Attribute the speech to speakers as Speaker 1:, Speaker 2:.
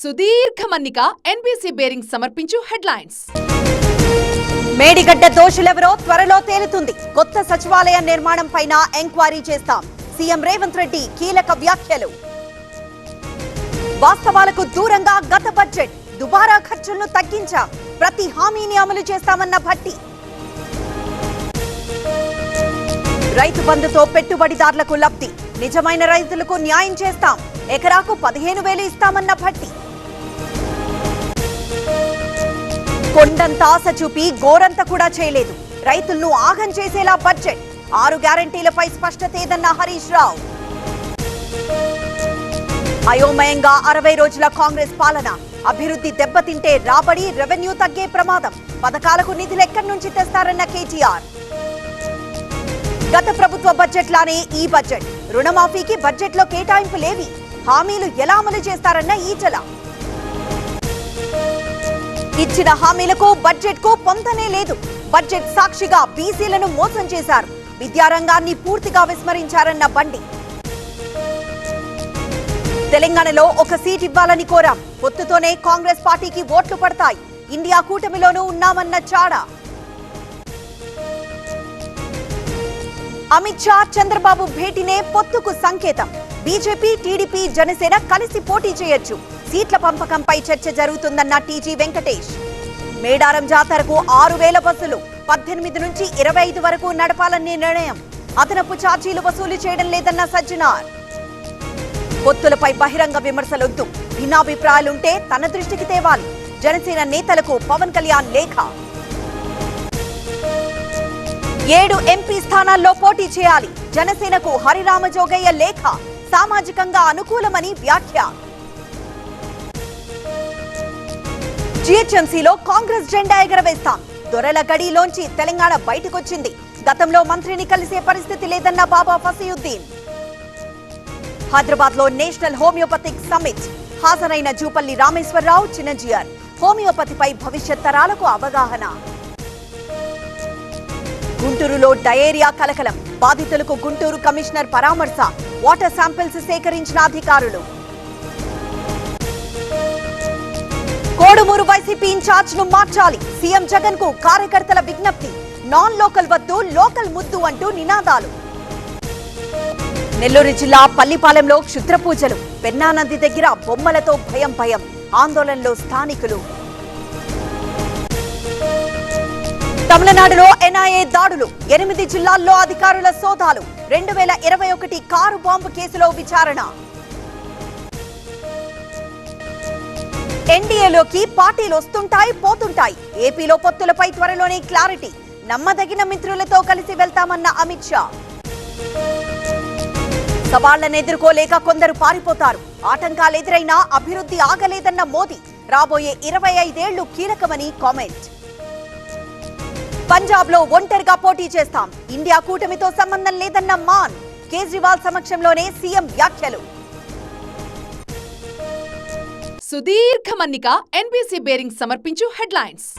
Speaker 1: సుదీర్ఘ మన్నిక NBC bearing సమర్పించు హెడ్లైన్స్.
Speaker 2: మేడిగడ్డ దోషులెవరో త్వరలో తేలుతుంది. కొత్త సచివాలయ నిర్మాణం పైన ఎంక్వైరీ చేస్తాం. సీఎం రేవంత్ రెడ్డి కీలక వ్యాఖ్యలు. వాస్తవాలకు దూరంగా గత బడ్జెట్, దుబారా ఖర్చులను తగ్గించాం, ప్రతి హామీని అమలు చేస్తామన్న భట్టి. రైతు బంధుతో పెట్టుబడిదారులకు లబ్ధి, నిజమైన రైతులకు న్యాయం చేస్తాం, ఎకరాకు 15,000 ఇస్తామన్న భట్టి. కొండంత ఆశ చూపి గోరంత కూడా చేయలేదు, రైతులను ఆగం చేసేలా బడ్జెట్, 6 గ్యారంటీలపై స్పష్టతేదన్న హరీష్ రావు. అయోమయంగా 60 రోజుల కాంగ్రెస్ పాలన, అభివృద్ధి దెబ్బతింటే రాబడి, రెవెన్యూ తగ్గే ప్రమాదం, పథకాలకు నిధులెక్కడి నుంచి తెస్తారన్న కేటీఆర్. గత ప్రభుత్వ బడ్జెట్ లానే ఈ బడ్జెట్, రుణమాఫీకి బడ్జెట్ లో కేటాయింపులేవి, హామీలు ఎలా అమలు చేస్తారన్న ఈచల. ఇచ్చిన హామీలకు బడ్జెట్ కు పొంతనే లేదు, బడ్జెట్ సాక్షిగా బీసీలను మోసం చేశారు, విద్యారంగాన్ని పూర్తిగా విస్మరించారన్న బండి. తెలంగాణలో ఒక సీట్ ఇవ్వాలని కోరాం, పొత్తుతోనే కాంగ్రెస్ పార్టీకి ఓట్లు పడతాయి, ఇండియా కూటమిలోనూ ఉన్నామన్న చాడా. అమిత్ షా చంద్రబాబు భేటీనే పొత్తుకు సంకేతం, బీజేపీ, టీడీపీ, జనసేన కలిసి పోటీ చేయొచ్చు, సీట్ల పంపకంపై చర్చ జరుగుతుందన్న టీజీ వెంకటేష్. మేడారం జాతరకు 6,000 బస్సులు 18 నుంచి 25 వరకు నడపాలనే నిర్ణయం, అదనపు ఛార్జీలు వసూలు చేయడం లేదన్న సజ్జనార్. పొత్తులపై బహిరంగ విమర్శలొద్దు, భిన్నాభిప్రాయాలుంటే తన దృష్టికి తేవాలి, జనసేన నేతలకు పవన్ కళ్యాణ్ లేఖ. 7 ఎంపీ స్థానాల్లో పోటీ చేయాలి, జనసేనకు హరిరామజోగయ్య లేఖ, సామాజికంగా అనుకూలమని వ్యాఖ్య. జీహెచ్ఎంసీలో కాంగ్రెస్ జెండా ఎగరవేస్తాం, దొరల గడిలోంచి తెలంగాణ బయటకొచ్చింది, గతంలో మంత్రిని కలిసే పరిస్థితి లేదన్న బాబా ఫసీయుద్దీన్. హైదరాబాద్ లో నేషనల్ హోమియోపతిక్ సమ్మిట్, హాజరైన జూపల్లి రామేశ్వరరావు, చిన్నజీఆర్. హోమియోపతిపై భవిష్యత్ తరాలకు అవగాహన. గుంటూరులో డయేరియా కలకలం, బాధితులకు గుంటూరు కమిషనర్ పరామర్శ, వాటర్ శాంపిల్స్ సేకరించిన అధికారులు. కోడుమూరు వైసీపీ ఇన్ఛార్జ్ ను మార్చాలి, సీఎం జగన్ కు కార్యకర్తల విజ్ఞప్తి, నాన్ లోకల్ వద్దు, లోకల్ ముద్దు అంటూ నినాదాలు. నెల్లూరు జిల్లా పల్లిపాలెంలో క్షుద్ర పూజలు, పెన్నా నది దగ్గర బొమ్మలతో భయం, ఆందోళనలో స్థానికులు. తమిళనాడులో ఎన్ఐఏ దాడులు, 8 జిల్లాల్లో అధికారుల సోదాలు, 2021 కారు బాంబు కేసులో విచారణ. ఎన్డీఏలోకి పార్టీలు వస్తుంటాయి, పోతుంటాయి, ఏపీలో పొత్తులపై త్వరలోనే క్లారిటీ, నమ్మదగిన మిత్రులతో కలిసి వెళ్తామన్న అమిత్ షా. సవాళ్లను ఎదుర్కోలేక కొందరు పారిపోతారు, ఆటంకాలు ఎదురైనా అభివృద్ధి ఆగలేదన్న మోదీ, రాబోయే 25 ఏళ్లు కీలకమని కామెంట్. పంజాబ్ లో ఒంటరిగా పోటీ చేస్తాం, ఇండియా కూటమితో సంబంధం లేదన్న మాన్, కేజ్రీవాల్ సమక్షంలోనే సీఎం వ్యాఖ్యలు.
Speaker 1: సుదీర్ఘ మన్నిక ఎన్బీసీ బేరింగ్ సమర్పించు హెడ్లైన్స్.